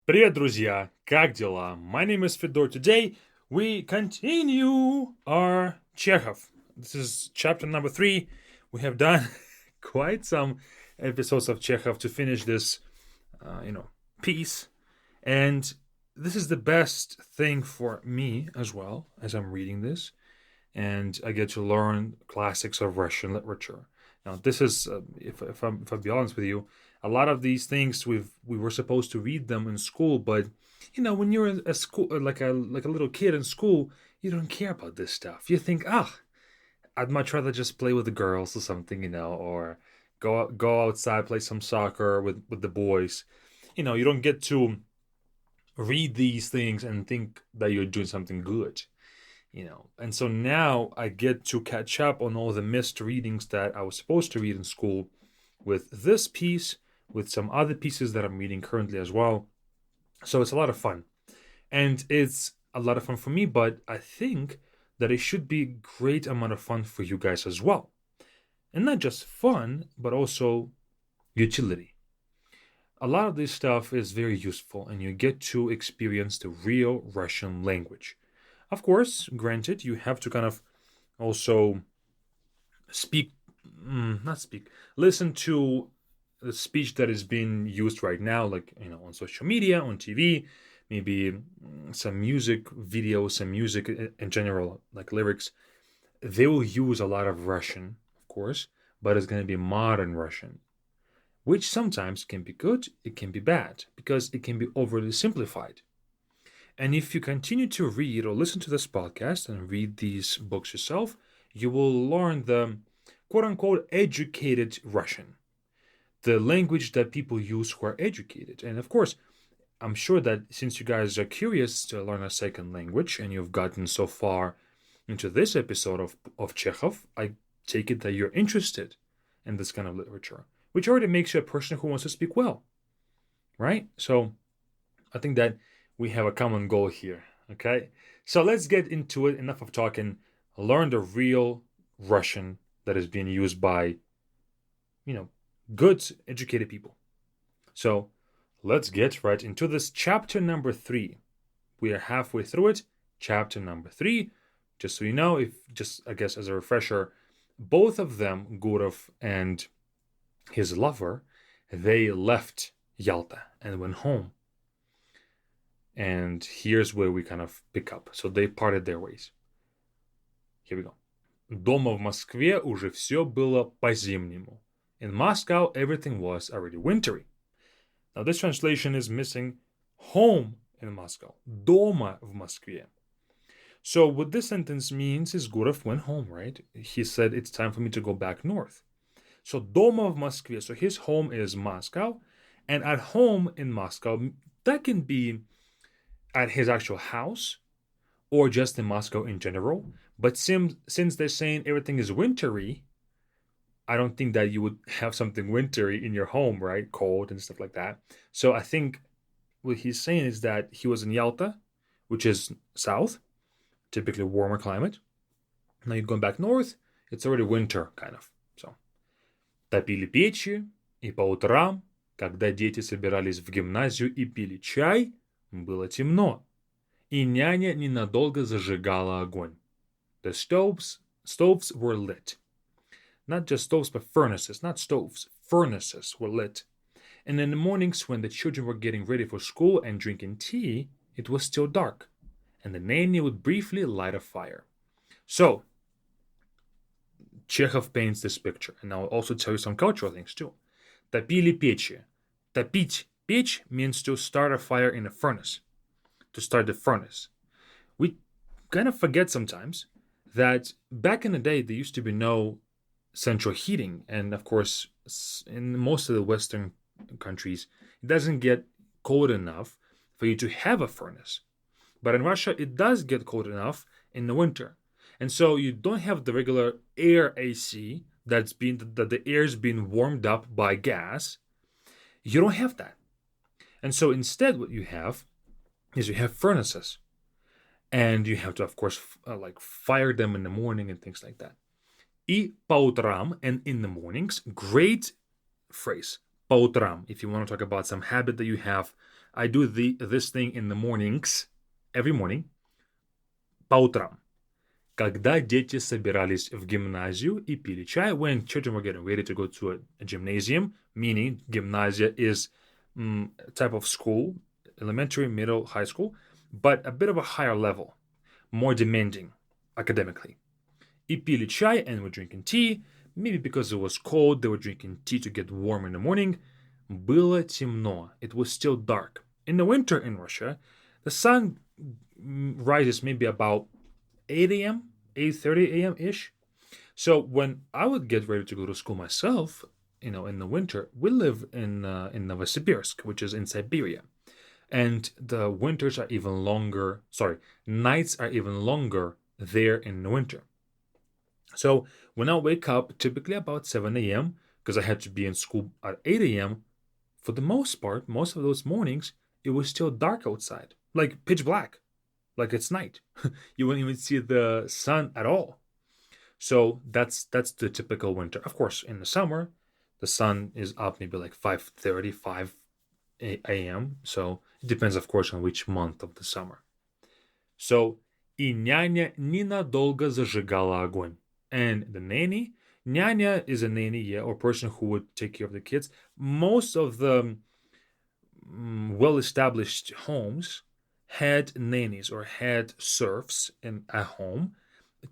Привет, друзья! Как дела? My name is Fedor. Today we continue our Chekhov. This is chapter number 3. We have done quite some episodes of Chekhov to finish this, piece. And this is the best thing for me as well as I'm reading this. And I get to learn classics of Russian literature. Now, this is, if I'll be honest with you, a lot of these things we were supposed to read them in school, but when you're in a school like a little kid in school, you don't care about this stuff. You think, I'd much rather just play with the girls or something, or go outside, play some soccer with the boys. You don't get to read these things and think that you're doing something good. And so now I get to catch up on all the missed readings that I was supposed to read in school with this piece, with some other pieces that I'm reading currently as well. So it's a lot of fun. And it's a lot of fun for me, but I think that it should be a great amount of fun for you guys as well. And not just fun, but also utility. A lot of this stuff is very useful, and you get to experience the real Russian language. Of course, granted, you have to kind of also listen to the speech that is being used right now, like, on social media, on TV, maybe some music videos, some music in general, like lyrics. They will use a lot of Russian, of course, but it's going to be modern Russian, which sometimes can be good, it can be bad, because it can be overly simplified. And if you continue to read or listen to this podcast and read these books yourself, you will learn the quote-unquote educated Russian, the language that people use who are educated. And of course, I'm sure that since you guys are curious to learn a second language and you've gotten so far into this episode of Chekhov, I take it that you're interested in this kind of literature, which already makes you a person who wants to speak well, right? So I think that we have a common goal here, okay? So let's get into it. Enough of talking. Learn the real Russian that is being used by, good, educated people. So let's get right into this chapter number 3. We are halfway through it. Chapter number 3. Just so you know, I guess as a refresher, both of them, Gurov and his lover, they left Yalta and went home. And here's where we kind of pick up. So they parted their ways. Here we go. Дома в Москве уже все было по-зимнему. In Moscow, everything was already wintery. Now this translation is missing home in Moscow. Дома в Москве. So what this sentence means is Gurov went home, right? He said, it's time for me to go back north. So Дома в Москве. So his home is Moscow. And at home in Moscow, that can be at his actual house or just in Moscow in general. But since they're saying everything is wintry, I don't think that you would have something wintry in your home, right? Cold and stuff like that. So I think what he's saying is that he was in Yalta, which is south, typically warmer climate. Now you're going back north, it's already winter, kind of. So, топили печи, и по утрам, когда дети собирались в гимназию и пили чай, было темно, и няня ненадолго зажигала огонь. The stoves were lit. Not just stoves, but furnaces. Not stoves, furnaces were lit. And in the mornings when the children were getting ready for school and drinking tea, it was still dark, and the nanny would briefly light a fire. So, Chekhov paints this picture, and I'll also tell you some cultural things too. Топили печи. Топить печь means to start a fire in a furnace, to start the furnace. We kind of forget sometimes that back in the day, there used to be no central heating. And of course, in most of the Western countries, it doesn't get cold enough for you to have a furnace. But in Russia, it does get cold enough in the winter. And so you don't have the regular air AC that the air is being warmed up by gas. You don't have that. And so instead what you have is you have furnaces. And you have to, of course, fire them in the morning and things like that. И по утрам, and in the mornings. Great phrase. По утрам, if you want to talk about some habit that you have I do this thing in the mornings, every morning, по утрам. Когда дети собирались в гимназию и пили чай, when children were getting ready to go to a gymnasium, meaning gymnasia is a type of school, elementary, middle, high school, but a bit of a higher level, more demanding academically. И pili chai, and we're drinking tea. Maybe because it was cold, they were drinking tea to get warm in the morning. Было темно. It was still dark. In the winter in Russia, the sun rises maybe about 8 a.m., 8:30 a.m. ish. So when I would get ready to go to school myself, in the winter, we live in Novosibirsk, which is in Siberia. And the winters are even longer. Sorry, nights are even longer there in the winter. So when I wake up, typically about 7 a.m., because I had to be in school at 8 a.m., for the most part, most of those mornings, it was still dark outside, like pitch black, like it's night. You wouldn't even see the sun at all. So that's the typical winter. Of course, in the summer, the sun is up maybe like 5:30, 5 a.m. So it depends, of course, on which month of the summer. So, и няня ненадолго зажигала огонь. And the nanny, няня is a nanny, yeah, or person who would take care of the kids. Most of the well-established homes had nannies or had serfs at home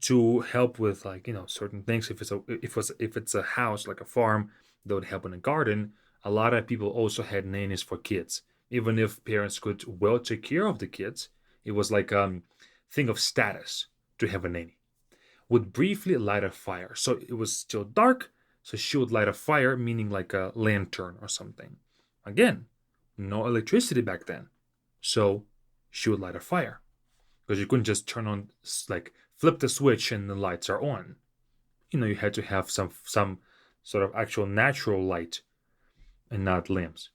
to help with, like, certain things. If it's a house, like a farm, that would help in a garden. A lot of people also had nannies for kids. Even if parents could well take care of the kids, it was like a thing of status to have a nanny. Would briefly light a fire. So it was still dark, so she would light a fire, meaning like a lantern or something. Again, no electricity back then. So she would light a fire. Because you couldn't just turn on, like, flip the switch and the lights are on. You had to have some sort of actual natural light and not lamps.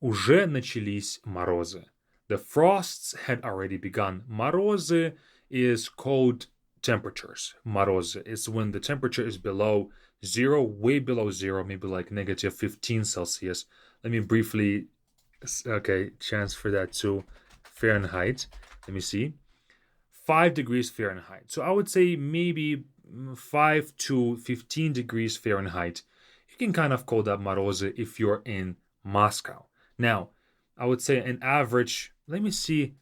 Уже начались морозы. The frosts had already begun. Морозы is cold temperatures. Морозы is when the temperature is below zero, way below zero, maybe like negative 15 Celsius. Let me briefly, transfer that to Fahrenheit. Let me see. 5 degrees Fahrenheit. So I would say maybe 5 to 15 degrees Fahrenheit. You can kind of call that морозы if you're in Moscow. Now, I would say an average, let me see,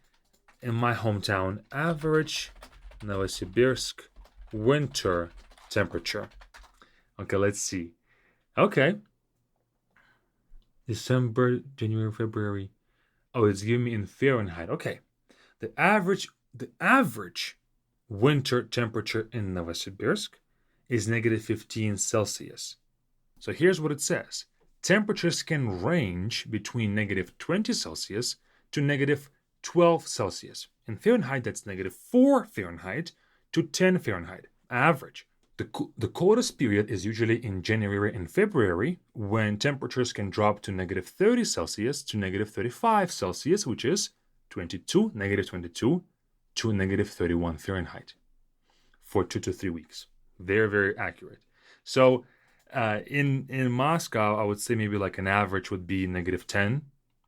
in my hometown, average Novosibirsk winter temperature. Okay, let's see. Okay. December, January, February. Oh, it's giving me in Fahrenheit. Okay. The average winter temperature in Novosibirsk is negative 15 Celsius. So here's what it says. Temperatures can range between negative 20 Celsius to negative 12 Celsius. In Fahrenheit, that's negative 4 Fahrenheit to 10 Fahrenheit. Average. The coldest period is usually in January and February, when temperatures can drop to negative 30 Celsius to negative 35 Celsius, which is negative 22 to negative 31 Fahrenheit for 2 to 3 weeks. Very, very accurate. So in Moscow, I would say maybe like an average would be negative 10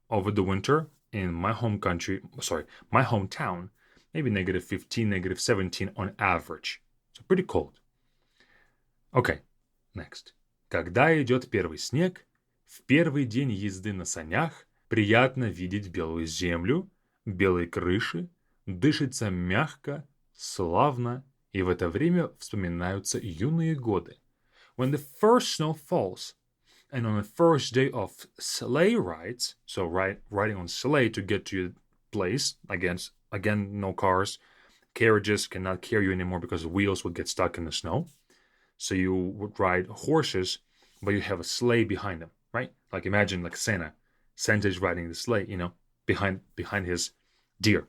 over the winter. In my my hometown, maybe negative 15, negative 17 on average. So pretty cold. Okay, next. Когда идет первый снег, в первый день езды на санях, приятно видеть белую землю, белые крыши, дышится мягко, славно, и в это время вспоминаются юные годы. When the first snow falls, and on the first day of sleigh rides, so riding on sleigh to get to your place, again, no cars, carriages cannot carry you anymore because the wheels would get stuck in the snow. So you would ride horses, but you have a sleigh behind them, right? Like imagine like Santa. Santa is riding the sleigh, behind his deer.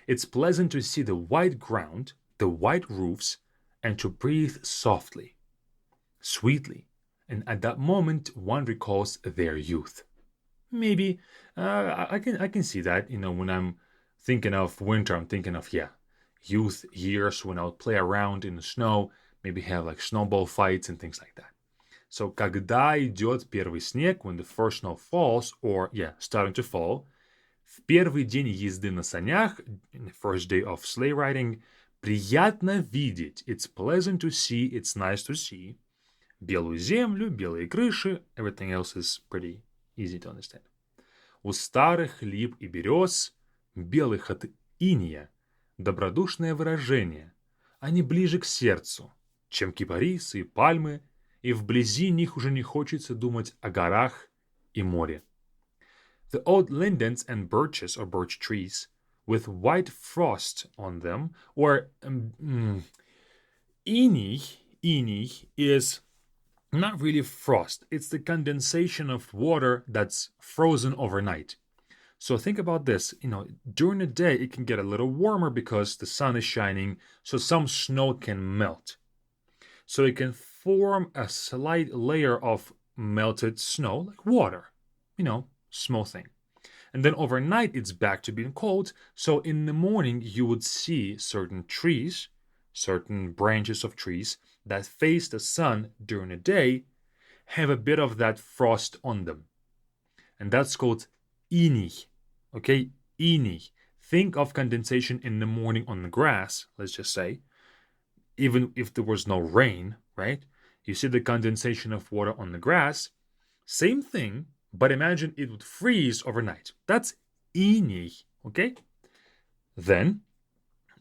It's pleasant to see the white ground, the white roofs, and to breathe softly, sweetly. And at that moment, one recalls their youth. Maybe I can see that. When I'm thinking of winter, I'm thinking of youth years when I would play around in the snow, maybe have like snowball fights and things like that. So, когда идет первый снег, when the first snow falls, or, starting to fall, в первый день езды на санях, in the first day of sleigh riding, приятно видеть, it's pleasant to see, it's nice to see, белую землю, белые крыши, everything else is pretty easy to understand. У старых лип и берез, белых от иния, добродушное выражение, они ближе к сердцу, чем кипарисы и пальмы, и вблизи них уже не хочется думать о горах и море. The old lindens and birches or birch trees with white frost on them, or iney is not really frost. It's the condensation of water that's frozen overnight. So think about this, during the day it can get a little warmer because the sun is shining, so some snow can melt. So it can form a slight layer of melted snow, like water, small thing. And then overnight it's back to being cold, so in the morning you would see certain trees, certain branches of trees that face the sun during the day have a bit of that frost on them. And that's called iney. Okay, iney. Think of condensation in the morning on the grass, let's just say. Even if there was no rain, right? You see the condensation of water on the grass. Same thing, but imagine it would freeze overnight. That's iney, okay? Then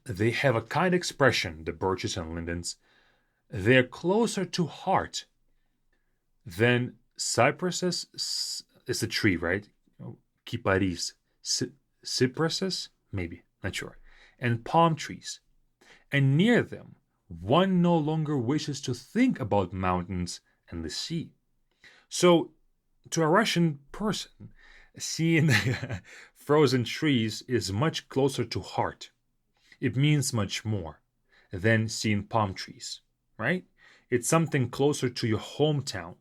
they have a kind expression, the birches and lindens. They're closer to heart than cypresses is a tree, right? Kiparis. Cypresses? Maybe, not sure. And palm trees. And near them, one no longer wishes to think about mountains and the sea. So, to a Russian person, seeing frozen trees is much closer to heart. It means much more than seeing palm trees, right? It's something closer to your hometown.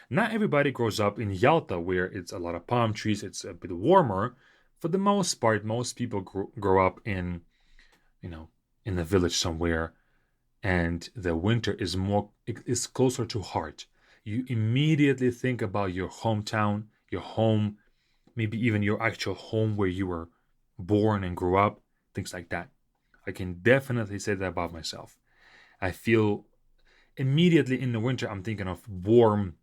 Not everybody grows up in Yalta where it's a lot of palm trees, it's a bit warmer. For the most part, most people grow up in a village somewhere, and the winter is closer to heart. You immediately think about your hometown, your home, maybe even your actual home where you were born and grew up, things like that. I can definitely say that about myself. I feel immediately in the winter, I'm thinking of warm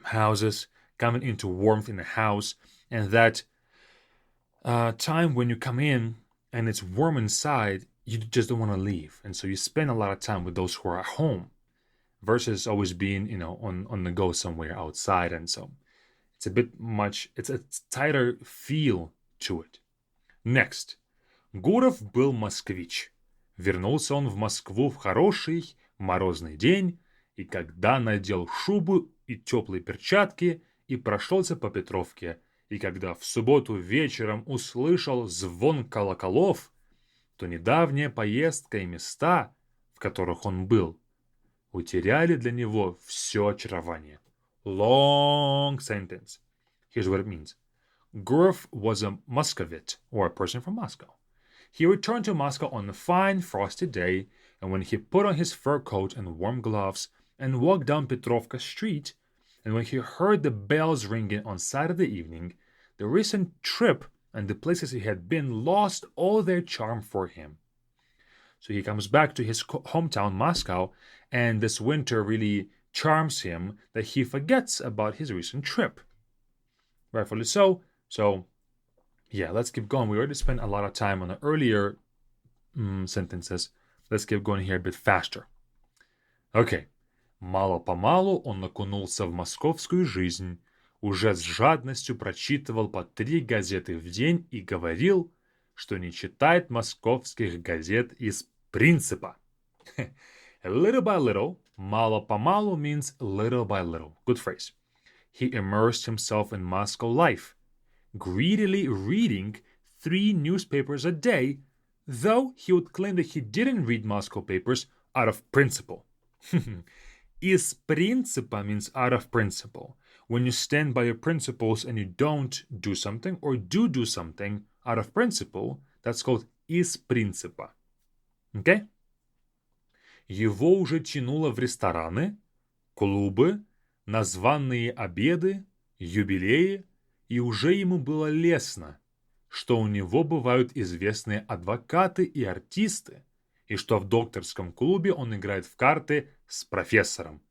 houses, coming into warmth in the house, and that time when you come in and it's warm inside, you just don't want to leave. And so you spend a lot of time with those who are at home versus always being, on the go somewhere outside. And so it's a bit much, it's a tighter feel to it. Next. Гуров был москвич. Вернулся он в Москву в хороший морозный день, и когда надел шубу и теплые перчатки, и прошелся по Петровке, и когда в субботу вечером услышал звон колоколов, то недавняя поездка и места, в которых он был, утеряли для него все очарование. Long sentence. Here's what it means. Gurov was a Muscovite, or a person from Moscow. He returned to Moscow on a fine, frosty day, and when he put on his fur coat and warm gloves and walked down Petrovka Street, and when he heard the bells ringing on Saturday evening, the recent trip and the places he had been lost all their charm for him. So he comes back to his hometown, Moscow, and this winter really charms him that he forgets about his recent trip. Rightfully so. So, let's keep going. We already spent a lot of time on the earlier sentences. Let's keep going here a bit faster. Okay. Мало-помалу он окунулся в московскую жизнь, уже с жадностью прочитывал по 3 газеты в день и говорил, что не читает московских газет из принципа. A little by little, мало-помалу means little by little. Good phrase. He immersed himself in Moscow life, greedily reading 3 newspapers a day, though he would claim that he didn't read Moscow papers out of principle. Из принципа means out of principle. When you stand by your principles and you don't do something or do something out of principle, that's called из принципа. Okay? Его уже тянуло в рестораны, клубы, на званые обеды, юбилеи, и уже ему было лестно, что у него бывают известные адвокаты и артисты, и что в докторском клубе он играет в карты с профессором.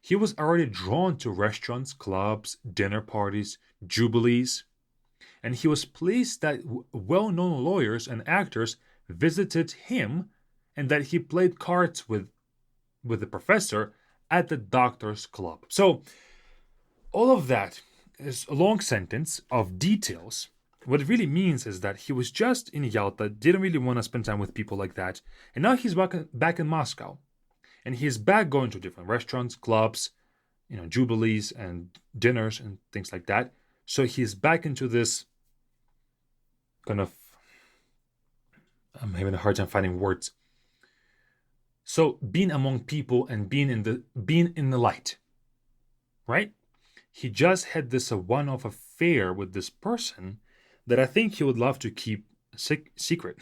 He was already drawn to restaurants, clubs, dinner parties, jubilees, and he was pleased that well-known lawyers and actors visited him and that he played cards with the professor at the doctor's club. So, all of that is a long sentence of details. What it really means is that he was just in Yalta, didn't really want to spend time with people like that, and now he's back in Moscow. And he's back going to different restaurants, clubs, jubilees and dinners and things like that. So he's back into this kind of, I'm having a hard time finding words. So being among people and being in the light, right? He just had this one-off affair with this person that I think he would love to keep secret.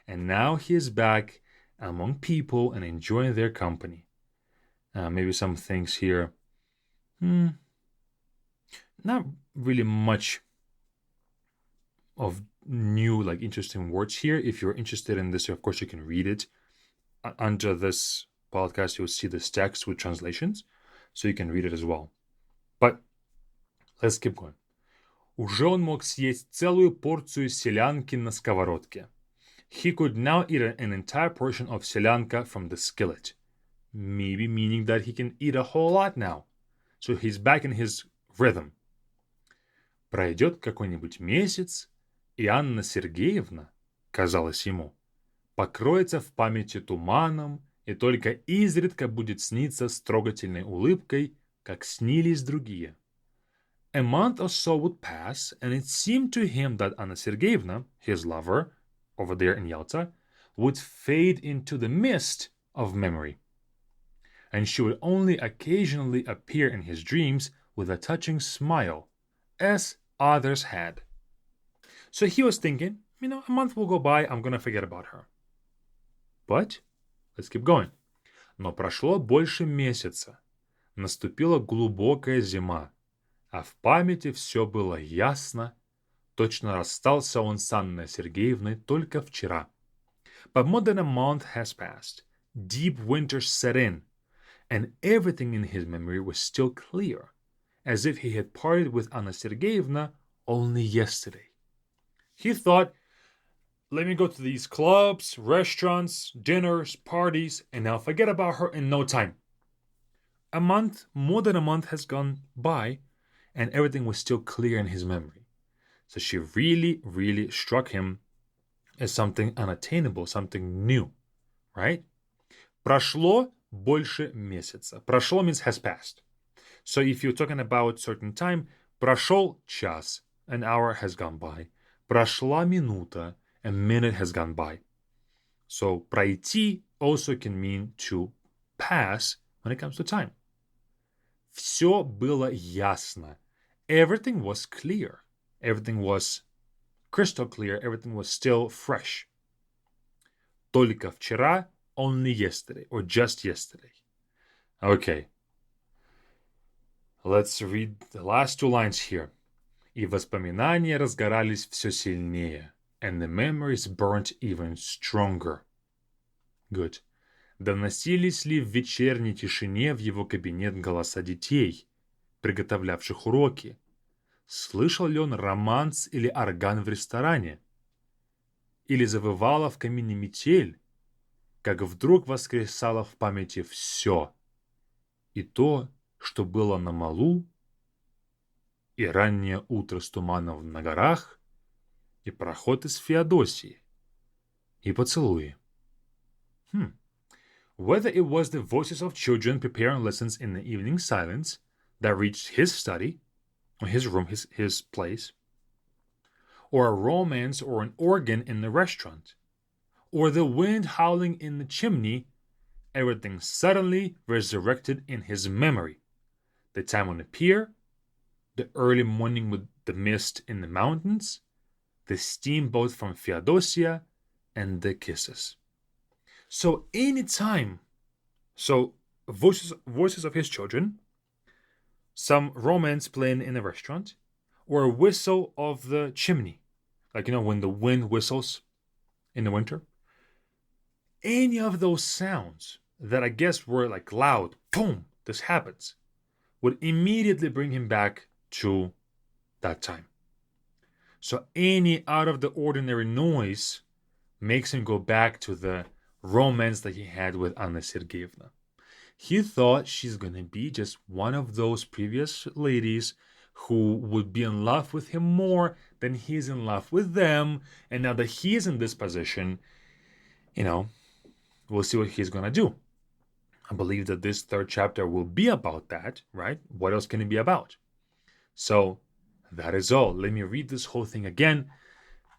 And now he is back among people and enjoying their company. Maybe some things here. Not really much of new, interesting words here. If you're interested in this, of course, you can read it. Under this podcast, you'll see this text with translations, so you can read it as well. But let's keep going. Уже он мог съесть целую порцию селянки на сковородке. He could now eat an entire portion of selyanka from the skillet. Maybe meaning that he can eat a whole lot now. So he's back in his rhythm. Пройдет какой-нибудь месяц, и Анна Сергеевна, казалось ему, покроется в памяти туманом и только изредка будет сниться с трогательной улыбкой, как снились другие. A month or so would pass, and it seemed to him that Anna Sergeyevna, his lover, over there in Yalta, would fade into the mist of memory. And she would only occasionally appear in his dreams with a touching smile, as others had. So he was thinking, a month will go by, I'm gonna forget about her. But, let's keep going. Но прошло больше месяца. Наступила глубокая зима, а в памяти все было ясно. Точно расстался он с Анной Сергеевной только вчера. But more than a month has passed. Deep winter set in, and everything in his memory was still clear, as if he had parted with Anna Sergeyevna only yesterday. He thought, let me go to these clubs, restaurants, dinners, parties, and I'll forget about her in no time. More than a month has gone by, and everything was still clear in his memory. So she really, really struck him as something unattainable, something new, right? Прошло больше месяца. Прошло means has passed. So if you're talking about certain time, прошел час, an hour has gone by. Прошла минута, a minute has gone by. So пройти also can mean to pass when it comes to time. Все было ясно. Everything was clear. Everything was crystal clear. Everything was still fresh. Только вчера, only yesterday, or just yesterday. Okay. Let's read the last two lines here. И воспоминания разгорались все сильнее, and the memories burnt even stronger. Good. Доносились ли в вечерней тишине в его кабинет голоса детей, приготовлявших уроки? Слышал ли он романс или орган в ресторане? Или завывала в камине метель, как вдруг воскресало в памяти все, и то, что было на малу, и раннее утро с туманом на горах, и проход из Феодосии, и поцелуи. Whether it was the voices of children preparing lessons in the evening silence that reached his study, or his room, his place, or a romance or an organ in the restaurant, or the wind howling in the chimney, everything suddenly resurrected in his memory. The time on the pier, the early morning with the mist in the mountains, the steamboat from Feodosia, and the kisses. So anytime, voices of his children, some romance playing in a restaurant, or a whistle of the chimney, like when the wind whistles in the winter. Any of those sounds that I guess were like loud, boom, this happens, would immediately bring him back to that time. So any out of the ordinary noise makes him go back to the romance that he had with Anna Sergeyevna. He thought she's gonna be just one of those previous ladies who would be in love with him more than he's in love with them. And now that he's in this position, we'll see what he's gonna do. I believe that this third chapter will be about that, right? What else can it be about? So that is all. Let me read this whole thing again,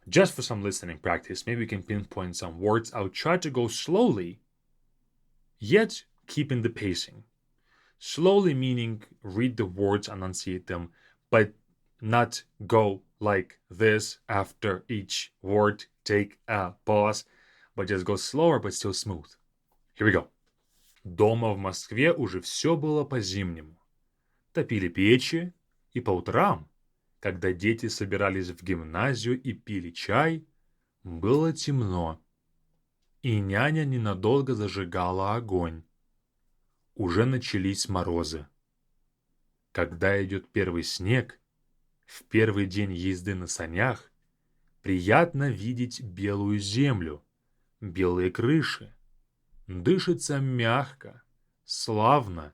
just for some listening practice. Maybe we can pinpoint some words. I'll try to go slowly, yet keeping the pacing. Slowly meaning read the words, enunciate them, but not go like this after each word, take a pause, but just go slower, but still smooth. Here we go. Дома в Москве уже все было по-зимнему. Топили печи, и по утрам, когда дети собирались в гимназию и пили чай, было темно. И няня ненадолго зажигала огонь. Уже начались морозы. Когда идет первый снег, в первый день езды на санях, приятно видеть белую землю, белые крыши. Дышится мягко, славно,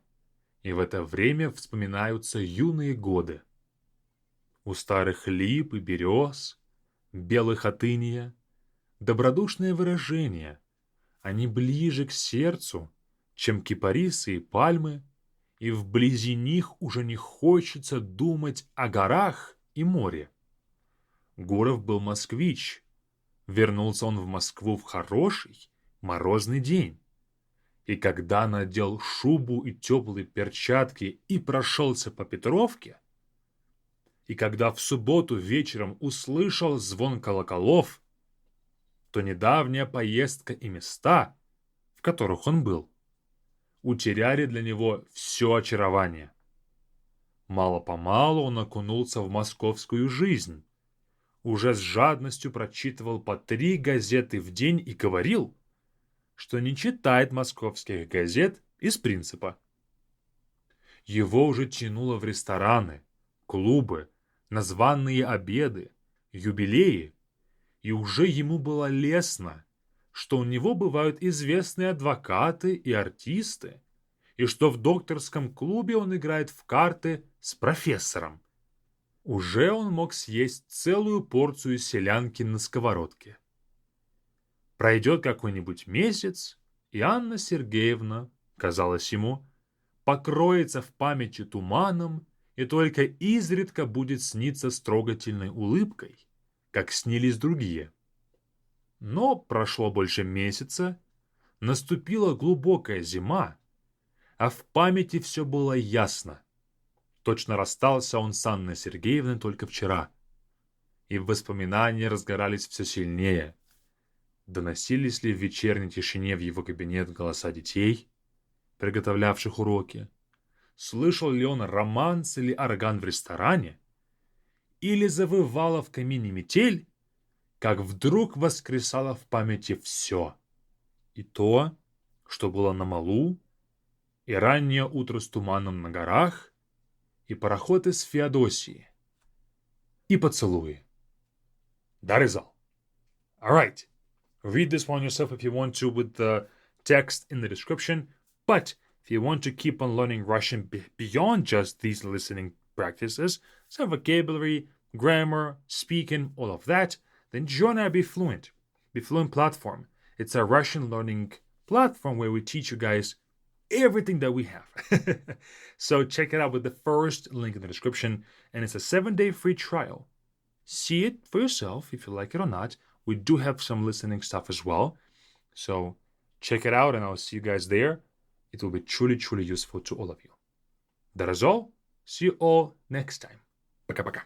и в это время вспоминаются юные годы. У старых лип и берез, белых от инея, добродушное выражение. Они ближе к сердцу, чем кипарисы и пальмы, и вблизи них уже не хочется думать о горах и море. Гуров был москвич. Вернулся он в Москву в хороший, морозный день. И когда надел шубу и теплые перчатки и прошелся по Петровке, и когда в субботу вечером услышал звон колоколов, то недавняя поездка и места, в которых он был, утеряли для него все очарование. Мало-помалу он окунулся в московскую жизнь, уже с жадностью прочитывал по 3 газеты в день и говорил, что не читает московских газет из принципа. Его уже тянуло в рестораны, клубы, на званые обеды, юбилеи, и уже ему было лестно, что у него бывают известные адвокаты и артисты, и что в докторском клубе он играет в карты с профессором. Уже он мог съесть целую порцию селянки на сковородке. Пройдет какой-нибудь месяц, и Анна Сергеевна, казалось ему, покроется в памяти туманом и только изредка будет сниться с трогательной улыбкой, как снились другие. Но прошло больше месяца, наступила глубокая зима, а в памяти все было ясно. Точно расстался он с Анной Сергеевной только вчера, и воспоминания разгорались все сильнее. Доносились ли в вечерней тишине в его кабинет голоса детей, приготовлявших уроки? Слышал ли он романс или орган в ресторане? Или завывала в камине метель, как вдруг воскресало в памяти все. И то, что было на малу, и раннее утро с туманом на горах, и пароход из Феодосии, и поцелуи. That is all. All right. Read this one yourself if you want to with the text in the description. But if you want to keep on learning Russian beyond just these listening practices, some vocabulary, grammar, speaking, all of that, then join our Be Fluent platform. It's a Russian learning platform where we teach you guys everything that we have. So check it out with the first link in the description, and it's a 7-day free trial. See it for yourself if you like it or not. We do have some listening stuff as well. So check it out and I'll see you guys there. It will be truly, truly useful to all of you. That is all. See you all next time. Пока-пока.